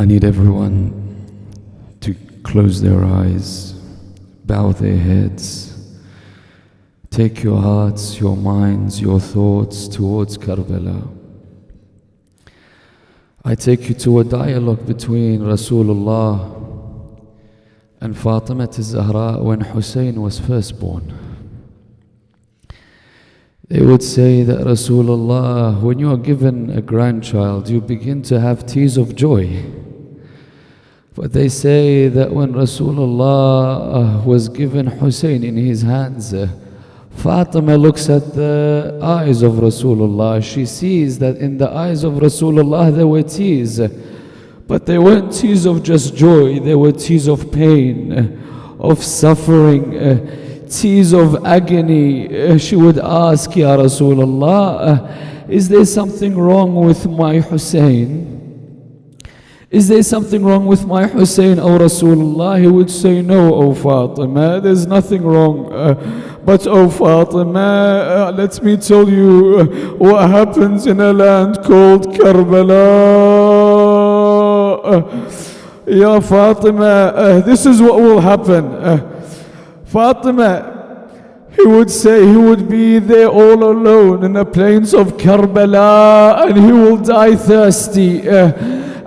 I need everyone to close their eyes, bow their heads, take your hearts, your minds, your thoughts towards Karbala. I take you to a dialogue between Rasulullah and Fatima al-Zahra when Husayn was first born. They would say that Rasulullah, when you are given a grandchild, you begin to have tears of joy. But they say that when Rasulullah was given Husayn in his hands, Fatima looks at the eyes of Rasulullah. She sees that in the eyes of Rasulullah there were tears. But they weren't tears of just joy, they were tears of pain, of suffering, tears of agony. She would ask, Ya Rasulullah, is there something wrong with my Husayn? Is there something wrong with my Husayn, O Rasulullah? He would say, no, O Fatima, there's nothing wrong. But O Fatima, let me tell you what happens in a land called Karbala. Ya Fatima, this is what will happen. Fatima, he would say he would be there all alone in the plains of Karbala and he will die thirsty.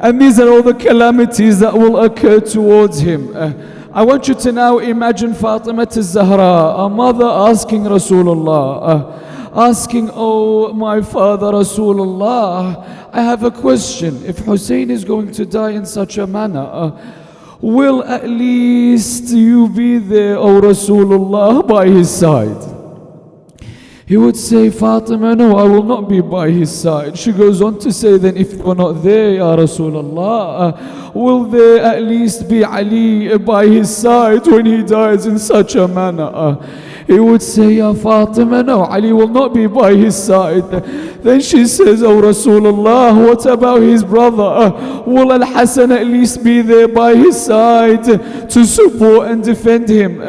And these are all the calamities that will occur towards him. I want you to now imagine Fatima al-Zahra, a mother asking Rasulullah, asking, oh my father Rasulullah, I have a question. If Husayn is going to die in such a manner, will at least you be there, O Rasulullah, by his side? He would say, Fatima, no, I will not be by his side. She goes on to say, then if you're not there, Ya Rasulullah, will there at least be Ali by his side when he dies in such a manner? He would say, Ya Fatima, no, Ali will not be by his side. Then she says, Oh Rasulullah, what about his brother? Will Al-Hasan at least be there by his side to support and defend him?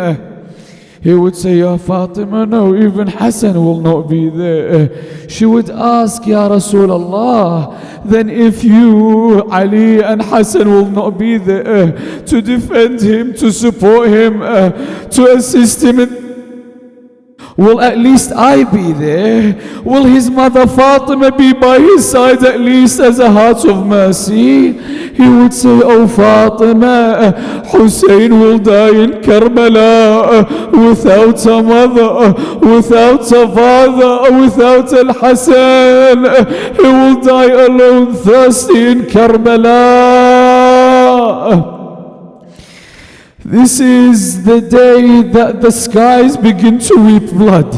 He would say, Ya Fatima, no, even Hassan will not be there. She would ask, Ya Rasulullah, then if you, Ali and Hassan will not be there to defend him, to support him, to assist him, will at least I be there? Will his mother Fatima be by his side at least as a heart of mercy? He would say, Oh Fatima, Husayn will die in Karbala without a mother, without a father, without Al-Hasan. He will die alone, thirsty in Karbala. This is the day that the skies begin to weep blood.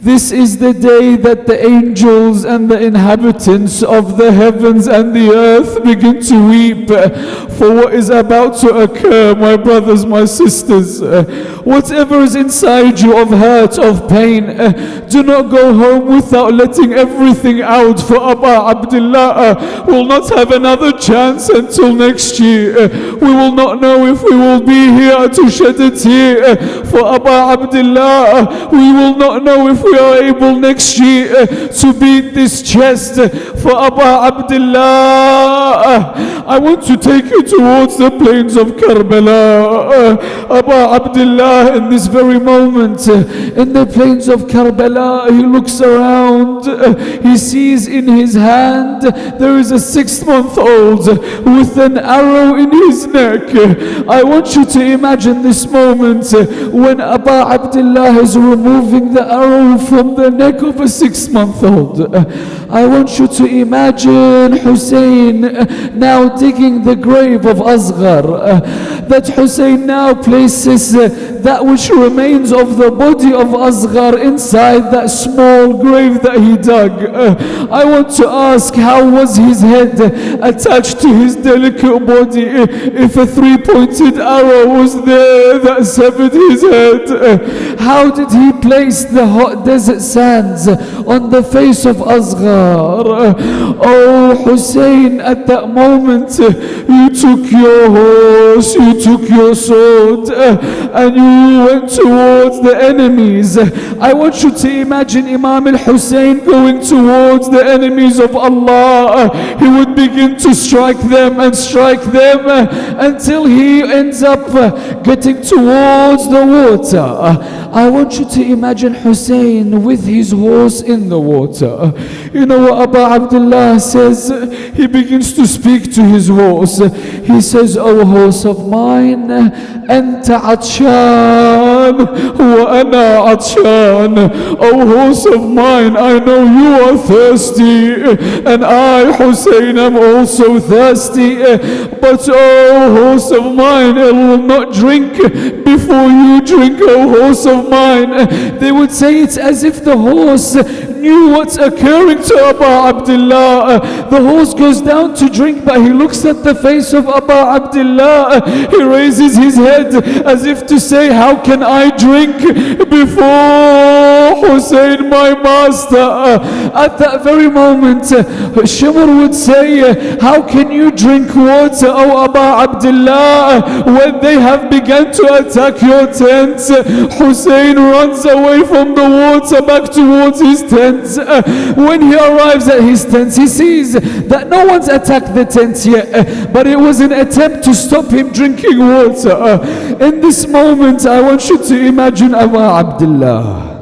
This is the day that the angels and the inhabitants of the heavens and the earth begin to weep for what is about to occur, my brothers, my sisters. Whatever is inside you of hurt, of pain, do not go home without letting everything out, for Abdullah will not have another chance until next year. We will not know if we will be here to shed a tear for Abdullah. We will not know if we are able next year to beat this chest for Abdullah. I want to take you towards the plains of Karbala. Abdullah, in this very moment, in the plains of Karbala, he looks around. He sees in his hand there is a 6-month-old with an arrow in his neck. I want you to imagine this moment when Abdullah is removing the arrow from the neck of a 6-month-old. I want you to imagine Husayn now digging the grave of Asghar. That Husayn now places that which remains of the body of Asghar inside that small grave that he dug. I want to ask, how was his head attached to his delicate body if a 3-pointed arrow was there that severed his head? How did he place the hot desert sands on the face of Asghar? Oh Husayn, at that moment you took your horse, you took your sword, and you went towards the enemies. I want you to imagine Imam al-Husayn going towards the enemies of Allah. He would begin to strike them and strike them until he ends up getting towards the water. I want you to imagine Husayn with his horse in the water. You know what Abu Abdullah says? He begins to speak to his horse. He says, "O horse of mine, أنت عطشان وأنا عطشان." O horse of mine, I know you are thirsty, and I, Husayn, am also thirsty. But oh horse of mine, I will not drink before you drink, O horse of mine. They would say it's as if the horse knew what's occurring to Abu Abdullah. The horse goes down to drink, but he looks at the face of Abu Abdullah. He raises his head as if to say, how can I drink before Husayn, my master? At that very moment, Shimr would say, how can you drink water, O Abu Abdullah, when they have begun to attack your tent? Husayn runs away from the water back towards his tent. When he arrives at his tent, he sees that no one's attacked the tent yet, but it was an attempt to stop him drinking water. In this moment, I want you to imagine Abu Abdullah,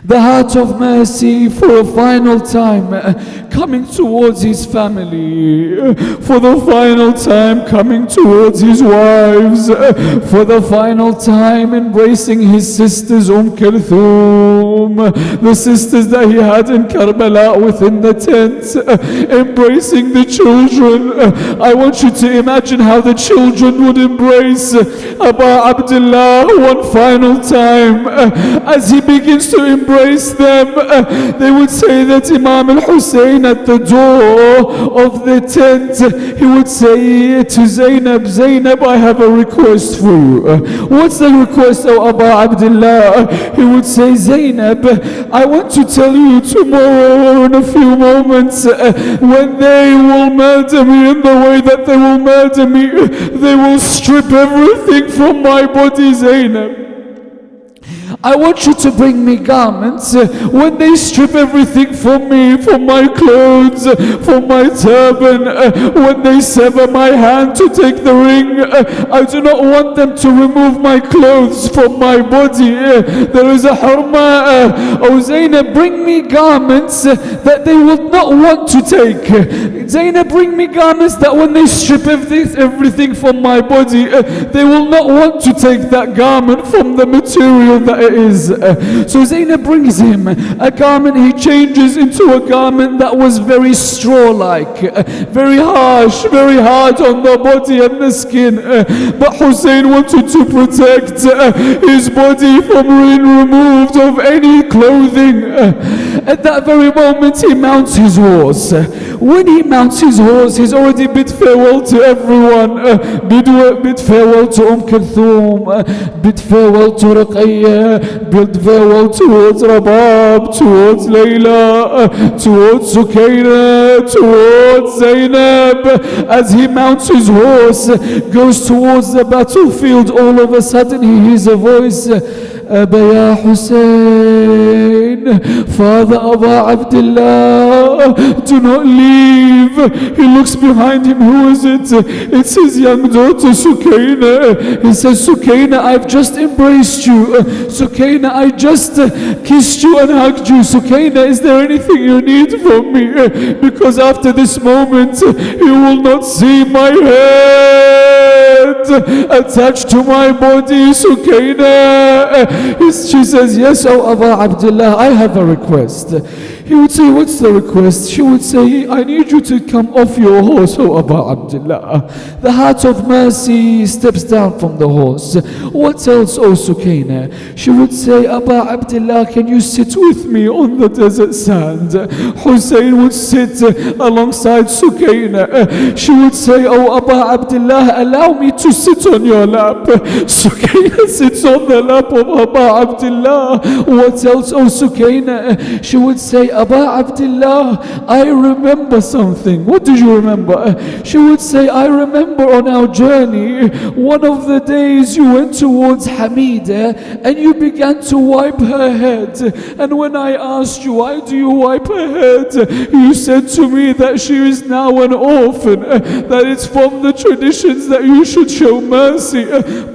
the heart of mercy, for a final time coming towards his family, for the final time coming towards his wives, for the final time embracing his sisters Kulthum, the sisters that he had in Karbala within the tent, embracing the children. I want you to imagine how the children would embrace Abu Abdullah one final time. As he begins to embrace them, they would say that Imam al-Husayn at the door of the tent, he would say to Zainab, Zainab, I have a request for you. What's the request, O Abu Abdullah? He would say, Zainab, I want to tell you tomorrow or in a few moments, when they will murder me in the way that they will murder me, they will strip everything from my body, Zainab. I want you to bring me garments. When they strip everything from me, from my clothes, from my turban, when they sever my hand to take the ring, I do not want them to remove my clothes from my body. There is a hurma. Oh Zainab, bring me garments that they will not want to take. Zainab, bring me garments that when they strip everything from my body, they will not want to take that garment from the material that it is. So Zainab brings him a garment. He changes into a garment that was very straw-like, very harsh, very hard on the body and the skin. But Husayn wanted to protect his body from being removed of any clothing. At that very moment, he mounts his horse. When he mounts his horse, he's already bid farewell to everyone. Bid farewell to Kulthum, bid farewell to Ruqayya, bid farewell towards Rabab, towards Layla, towards Sukaina, towards Zainab. As he mounts his horse, goes towards the battlefield, all of a sudden he hears a voice, Abba Husayn, Father Abu Abdullah, do not leave. He looks behind him, who is it? It's his young daughter Sukaina. He says, Sukaina, I've just embraced you. Sukaina, I just kissed you and hugged you. Sukaina, is there anything you need from me? Because after this moment, you will not see my head attached to my body, Sukaina. She says, yes, O Abu Abdullah, I have a request. He would say, what's the request? She would say, I need you to come off your horse, O Abu Abdullah. The heart of mercy steps down from the horse. What else, O Sukaina? She would say, Abu Abdullah, can you sit with me on the desert sand? Husayn would sit alongside Sukaina. She would say, O Abu Abdullah, allow me to sit on your lap. Sukaina sits on the lap of Abu Abdullah. What else, O Sukaina? She would say, Aba Abdullah, I remember something. What do you remember? She would say, I remember on our journey, one of the days you went towards Hamida and you began to wipe her head. And when I asked you, why do you wipe her head? You said to me that she is now an orphan, that it's from the traditions that you should show mercy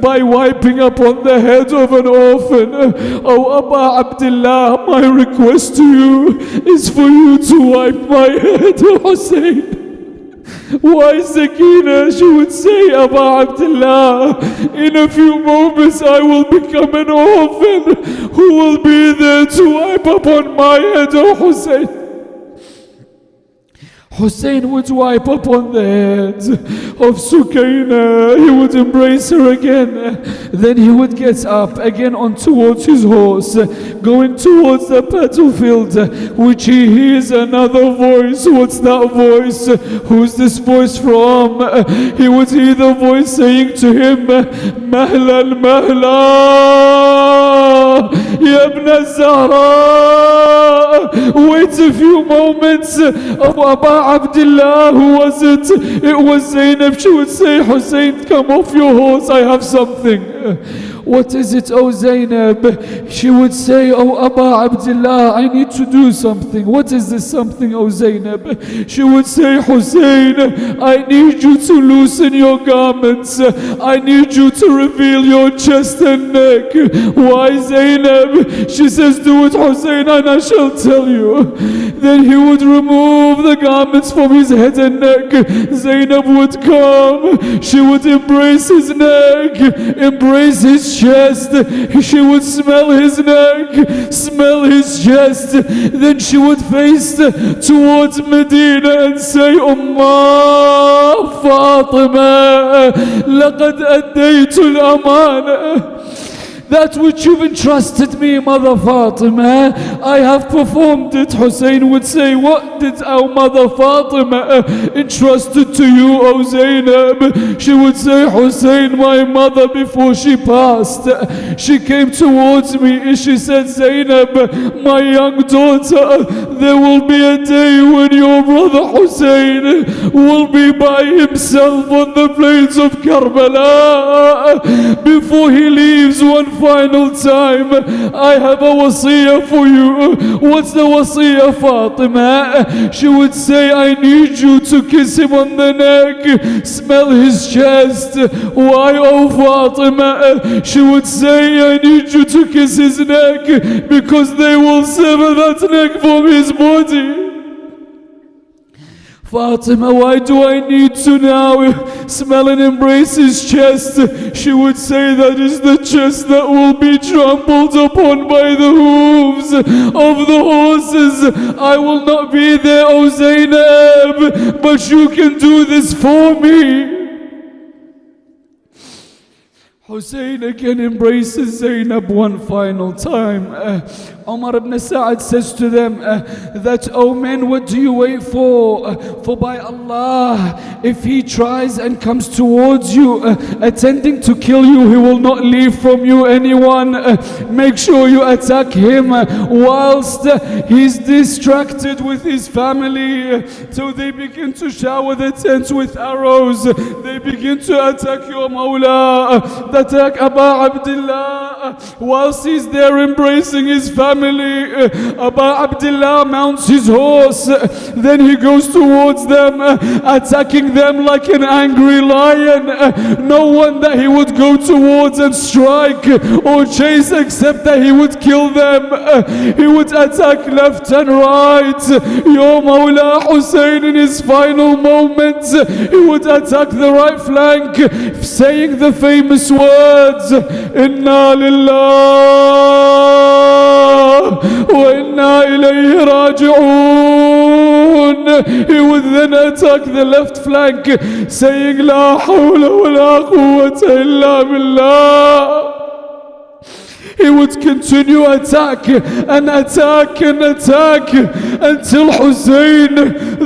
by wiping upon the head of an orphan. Oh, Aba Abdullah, my request to you is for you to wipe my head, Husayn. Why Sakina? She would say, Aba Abdullah, in a few moments I will become an orphan. Who will be there to wipe upon my head, oh Husayn? Husayn would wipe upon the head of Sukaina. He would embrace her again. Then he would get up again on towards his horse, going towards the battlefield, which he hears another voice. What's that voice? Who's this voice from? He would hear the voice saying to him, Mahlan, Mahla, Ya ibn al-Zahra. Wait a few moments. Oh, Aba Abdullah, who was it? It was Zainab. She would say, Husayn, come off your horse, I have something. What is it, oh Zainab? She would say, oh Aba Abdullah, I need to do something. What is this something, oh Zainab? She would say, Husayn, I need you to loosen your garments. I need you to reveal your chest and neck. Why, Zainab? She says, do it, Husayn, and I shall tell you. Then he would remove the garments from his head and neck. Zainab would come. She would embrace his neck, embrace his chest. She would smell his neck, smell his chest. Then she would face towards Medina and say, Ummah Fatima, laqad addaytu al-amana. That which you've entrusted me, Mother Fatima, I have performed it. Husayn would say, what did our Mother Fatima entrusted to you, O Zainab? She would say, Husayn, my mother, before she passed, she came towards me and she said, Zainab, my young daughter, there will be a day when your brother Husayn will be by himself on the plains of Karbala. Before he leaves one final time, I have a wasiyah for you. What's the wasiyah, Fatima? She would say, I need you to kiss him on the neck, smell his chest. Why, oh Fatima? She would say, I need you to kiss his neck because they will sever that neck from his body. Fatima, why do I need to now smell and embrace his chest? She would say, that is the chest that will be trampled upon by the hooves of the horses. I will not be there, O Zainab, but you can do this for me. Husayn again embraces Zainab one final time. Umar ibn Sa'ad says to them that, oh men, what do you wait for? For by Allah, if he tries and comes towards you, attending to kill you, he will not leave from you anyone. Make sure you attack him whilst he's distracted with his family. So they begin to shower the tents with arrows. They begin to attack your Mawla, attack Aba Abdullah, whilst he's there embracing his family. Aba Abdullah mounts his horse, then he goes towards them, attacking them like an angry lion. No one that he would go towards and strike or chase, except that he would kill them. He would attack left and right. Your Mawla Husayn, in his final moments, he would attack the right flank, saying the famous words, Inna lillah وَإِنَّا إِلَيْهِ رَاجِعُونَ. He would then attack the left flank, saying لَا حَوْلَ وَلَا قُوَّةَ إِلَّا بِاللَّهِ. He would continue attack and attack and attack until Husayn,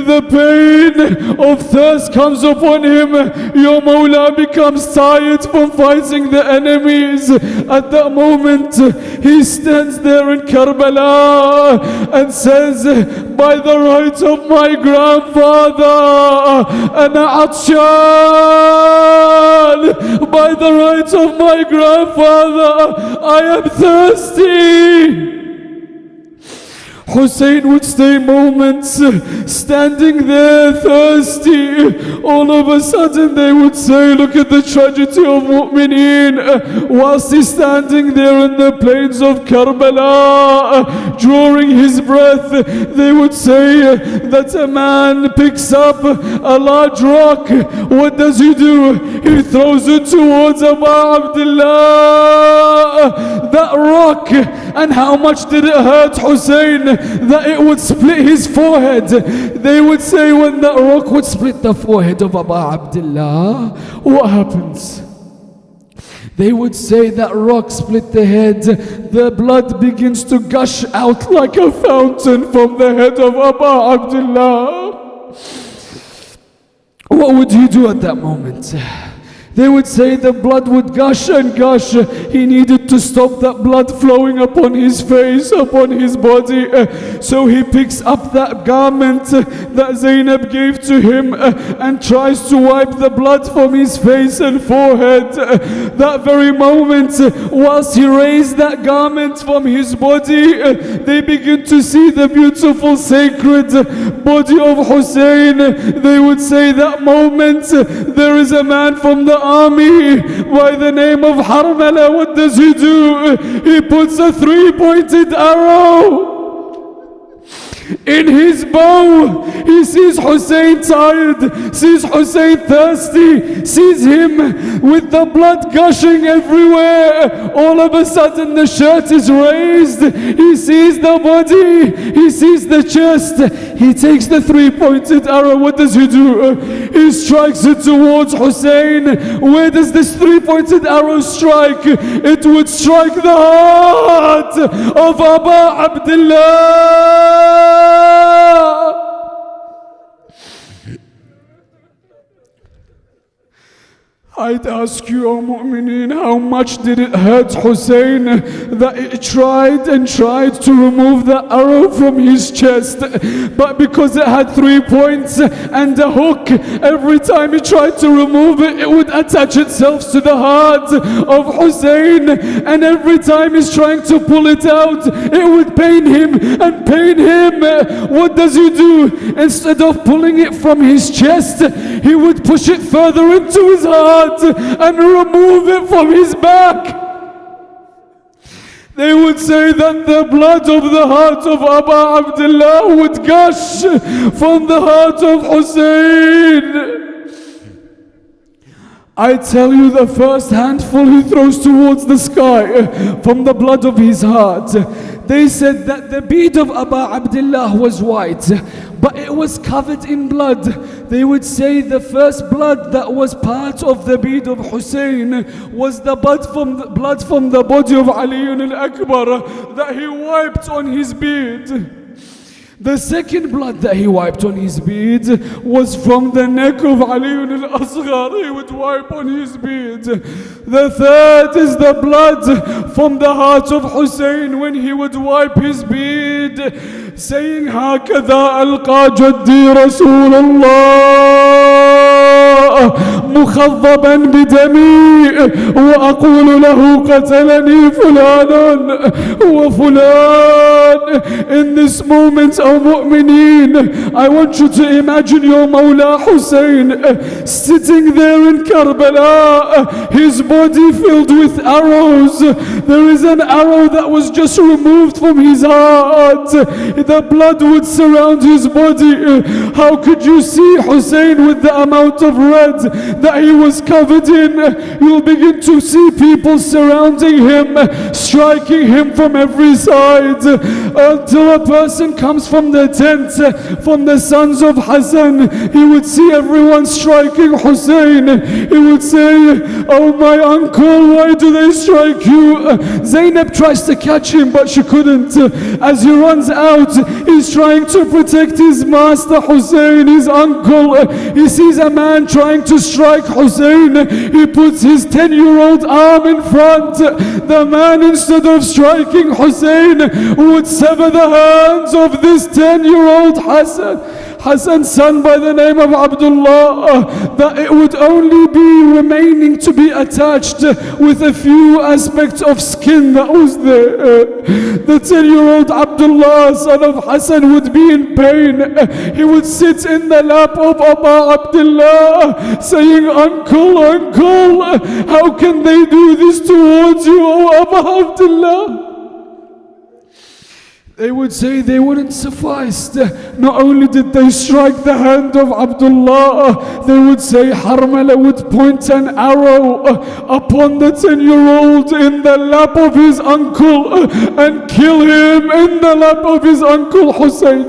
the pain of thirst comes upon him. Your Mawla becomes tired from fighting the enemies. At that moment, he stands there in Karbala and says, by the right of my grandfather, Ana Atshan, by the right of my grandfather, I am thirsty. Husayn would stay moments standing there thirsty. All of a sudden they would say, look at the tragedy of mu'mineen. Whilst he's standing there in the plains of Karbala, drawing his breath, they would say that a man picks up a large rock. What does he do? He throws it towards Abu Abdullah. That rock, and how much did it hurt Husayn? That it would split his forehead. They would say when that rock would split the forehead of Abu Abdullah, what happens? They would say that rock split the head, the blood begins to gush out like a fountain from the head of Abu Abdullah. What would you do at that moment? They would say the blood would gush and gush. He needed to stop that blood flowing upon his face, upon his body. So he picks up that garment that Zainab gave to him and tries to wipe the blood from his face and forehead. That very moment, whilst he raised that garment from his body, they begin to see the beautiful sacred body of Husayn. They would say that moment, there is a man from the army by the name of Harmala. What does he do? He puts a three-pointed arrow in his bow. He sees Husayn tired, sees Husayn thirsty, sees him with the blood gushing everywhere. All of a sudden the shirt is raised. He sees the body, he sees the chest. He takes the three-pointed arrow. What does he do? He strikes it towards Husayn. Where does this three-pointed arrow strike? It would strike the heart of Abu Abdullah. I'd ask you, O mu'mineen, how much did it hurt Husayn that it tried and tried to remove the arrow from his chest, but because it had 3 points and a hook, every time he tried to remove it, it would attach itself to the heart of Husayn, and every time he's trying to pull it out, it would pain him and pain him. What does he do? Instead of pulling it from his chest, he would push it further into his heart and remove it from his back. They would say that the blood of the heart of Abu Abdullah would gush from the heart of Husayn. I tell you, the first handful he throws towards the sky from the blood of his heart, they said that the beard of Abu Abdullah was white, but it was covered in blood. They would say the first blood that was part of the beard of Husayn was the blood from the body of Ali al-Akbar that he wiped on his beard. The second blood that he wiped on his beard was from the neck of Ali al-Asghar. He would wipe on his beard. The third is the blood from the heart of Husayn when he would wipe his beard, saying, هكذا ألقى جدي رسول الله مخضبا بدمي وأقول له قتلني فلان وفلان. In this moment, O mu'mineen, I want you to imagine your Mawla Husayn sitting there in Karbala, his body filled with arrows. There is an arrow that was just removed from his heart. The blood would surround his body. How could you see Husayn with the amount of red that he was covered in, you'll begin to see people surrounding him, striking him from every side, until a person comes from the tent, from the sons of Hassan. He would see everyone striking Husayn. He would say, "Oh my uncle, why do they strike you?" Zainab tries to catch him, but she couldn't. As he runs out, he's trying to protect his master Husayn, his uncle. He sees a man trying to strike Husayn. He puts his 10-year-old arm in front. The man, instead of striking Husayn, would sever the hands of this 10-year-old Hassan's son by the name of Abdullah, that it would only be remaining to be attached with a few aspects of skin that was there. The 10-year-old Abdullah, son of Hassan, would be in pain. He would sit in the lap of Aba Abdullah saying, "Uncle, uncle, how can they do this towards you, O Aba Abdullah?" They would say they wouldn't suffice. Not only did they strike the hand of Abdullah, they would say Harmala would point an arrow upon the 10-year-old in the lap of his uncle and kill him in the lap of his uncle Husayn.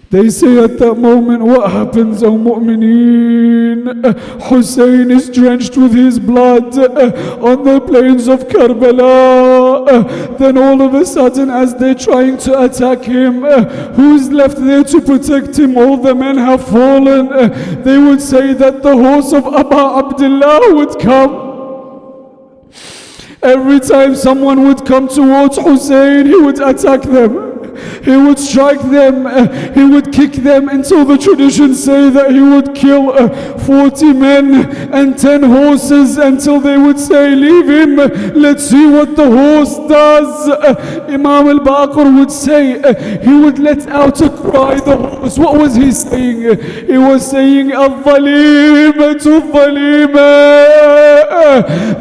They say at that moment, what happens, O Mu'mineen? Husayn is drenched with his blood on the plains of Karbala. Then all of a sudden, as they're trying to attack him, who's left there to protect him? All the men have fallen. They would say that the horse of Aba Abdullah would come. Every time someone would come towards Husayn, he would attack them. He would strike them, he would kick them, until the traditions say that he would kill 40 men and 10 horses, until they would say, "Leave him, let's see what the horse does." Imam al-Baqir would say, he would let out a cry, the horse. What was he saying? He was saying, "Al-Zalimatu Zalima."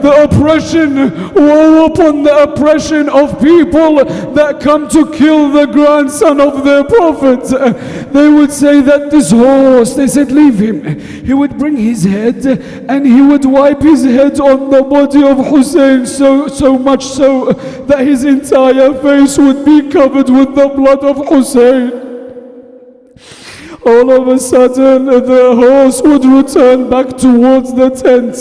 The oppression, woe upon the oppression of people that come to kill the grandson of their prophet. They would say that this horse, they said, "Leave him." He would bring his head and he would wipe his head on the body of Husayn, so much so that his entire face would be covered with the blood of Husayn. All of a sudden, the horse would return back towards the tent.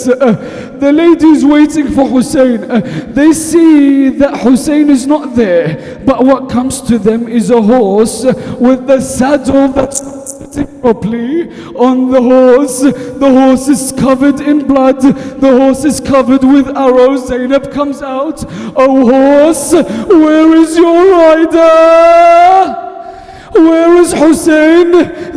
The ladies waiting for Husayn, they see that Husayn is not there, but what comes to them is a horse with the saddle that's sitting properly on the horse. The horse is covered in blood. The horse is covered with arrows. Zainab comes out. "Oh horse, where is your rider? Where is Husayn?"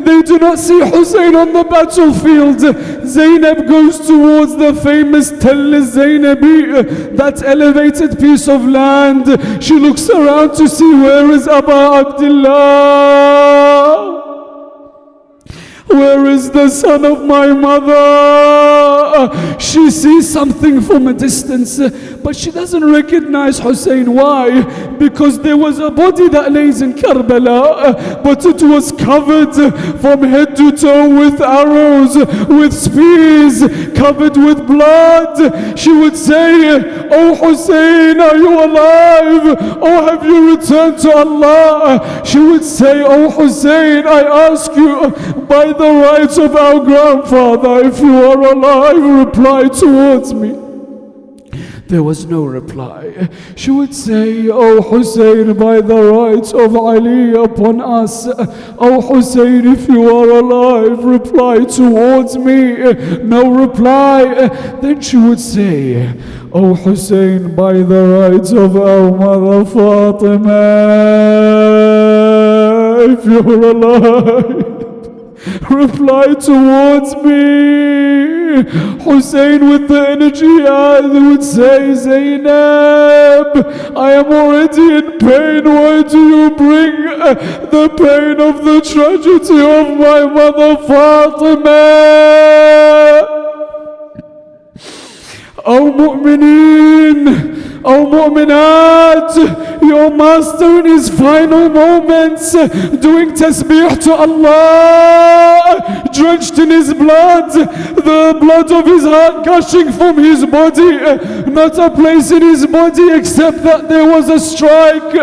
They do not see Husayn on the battlefield. Zainab goes towards the famous Tell Zainabi, that elevated piece of land. She looks around to see where is Aba Abdullah. Where is the son of my mother? She sees something from a distance, but she doesn't recognize Husayn. Why? Because there was a body that lays in Karbala, but it was covered from head to toe with arrows, with spears, covered with blood. She would say, "Oh Husayn, are you alive? Oh, have you returned to Allah?" She would say, "Oh Husayn, I ask you by the rights of our grandfather, if you are alive, reply towards me." There was no reply. She would say, "Oh Husayn, by the rights of Ali upon us, oh Husayn, if you are alive, reply towards me." No reply. Then she would say, "Oh Husayn, by the rights of our mother Fatima, if you're alive, reply towards me." Husayn, with the energy, would say, "Zainab, I am already in pain. Why do you bring the pain of the tragedy of my mother Fatima?" Oh Mu'mineen, oh Mu'minat, your master in his final moments doing tasbih to Allah, drenched in his blood, the blood of his heart gushing from his body, not a place in his body except that there was a strike.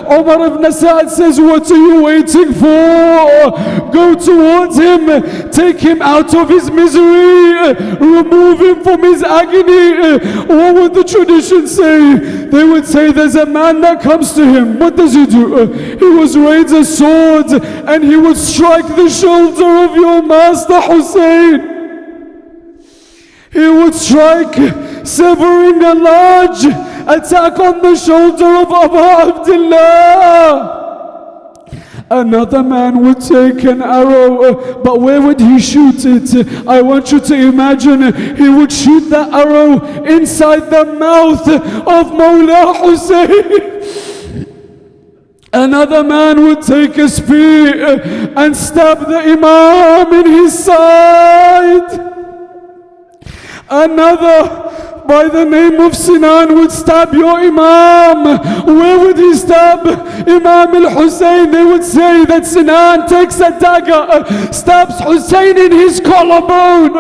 Umar ibn Sa'd says, what are you waiting for? Go towards him, take him out of his misery, remove him from his agony. What would the tradition say? They would say, there's a man that comes to him. What does he do? He was raised a sword and he would strike the shoulder of your master Husayn. He would strike, severing a large attack on the shoulder of Abu Abdullah. Another man would take an arrow, but where would he shoot it? I want you to imagine he would shoot the arrow inside the mouth of Mawla Husayn. Another man would take a spear and stab the Imam in his side. Another by the name of Sinan would stab your Imam. Where would he stab? Imam al-Husayn. They would say that Sinan takes a dagger, stabs Husayn in his collarbone,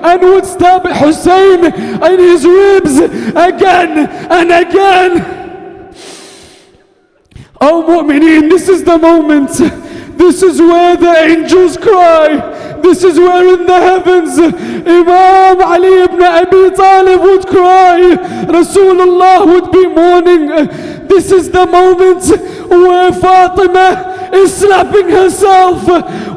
and would stab Husayn in his ribs again and again. Oh mu'mineen, this is the moment. This is where the angels cry. This is where in the heavens Imam Ali ibn Abi Talib would cry. Rasulullah would be mourning. This is the moment where Fatima is slapping herself.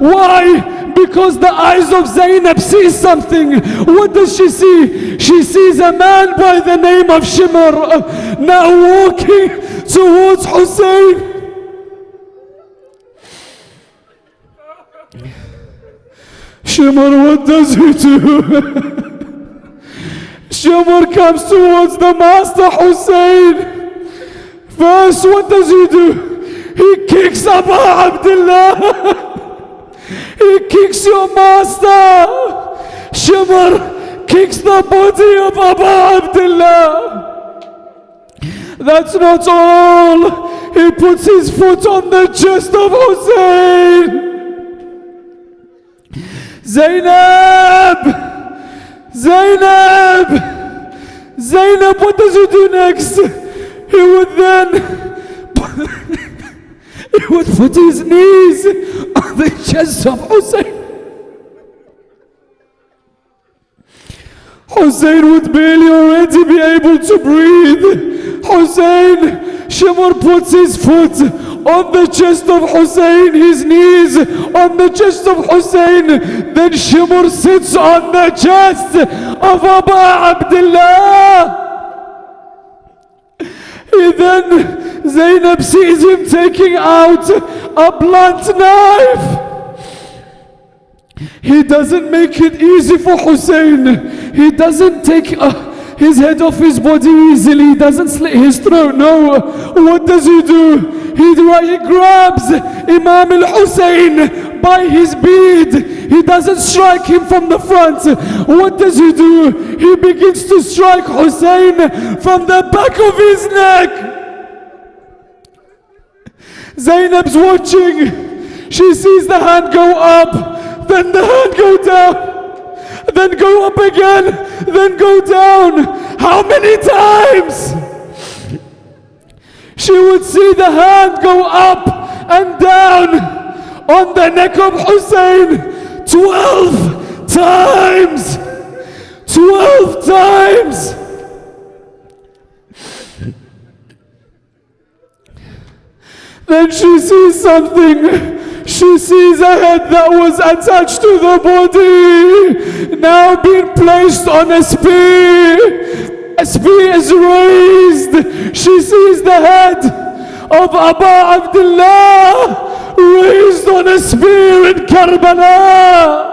Why? Because the eyes of Zainab see something. What does she see? She sees a man by the name of Shimr now walking towards Husayn. Shimr, what does he do? Shimr comes towards the master Husayn. First, what does he do? He kicks Abu Abdullah. He kicks your master. Shimr kicks the body of Abu Abdullah. That's not all. He puts his foot on the chest of Husayn. Zainab! Zainab! Zainab, what does he do next? He would then he would put his knees on the chest of Husayn. Husayn would barely already be able to breathe. Husayn, Shimr puts his foot on the chest of Husayn, his knees on the chest of Husayn. Then Shimr sits on the chest of Abu Abdullah. Then Zainab sees him taking out a blunt knife. He doesn't make it easy for Husayn. He doesn't take his head off his body easily. He doesn't slit his throat. No. What does he do? He grabs Imam al-Husayn by his beard. He doesn't strike him from the front. What does he do? He begins to strike Husayn from the back of his neck. Zainab's watching. She sees the hand go up, then the hand go down, then go up again, then go down. How many times? She would see the hand go up and down on the neck of Husayn 12 times. 12 times. Then she sees something. She sees a head that was attached to the body, now being placed on a spear. A spear is raised. She sees the head of Abu Abdullah raised on a spear in Karbala.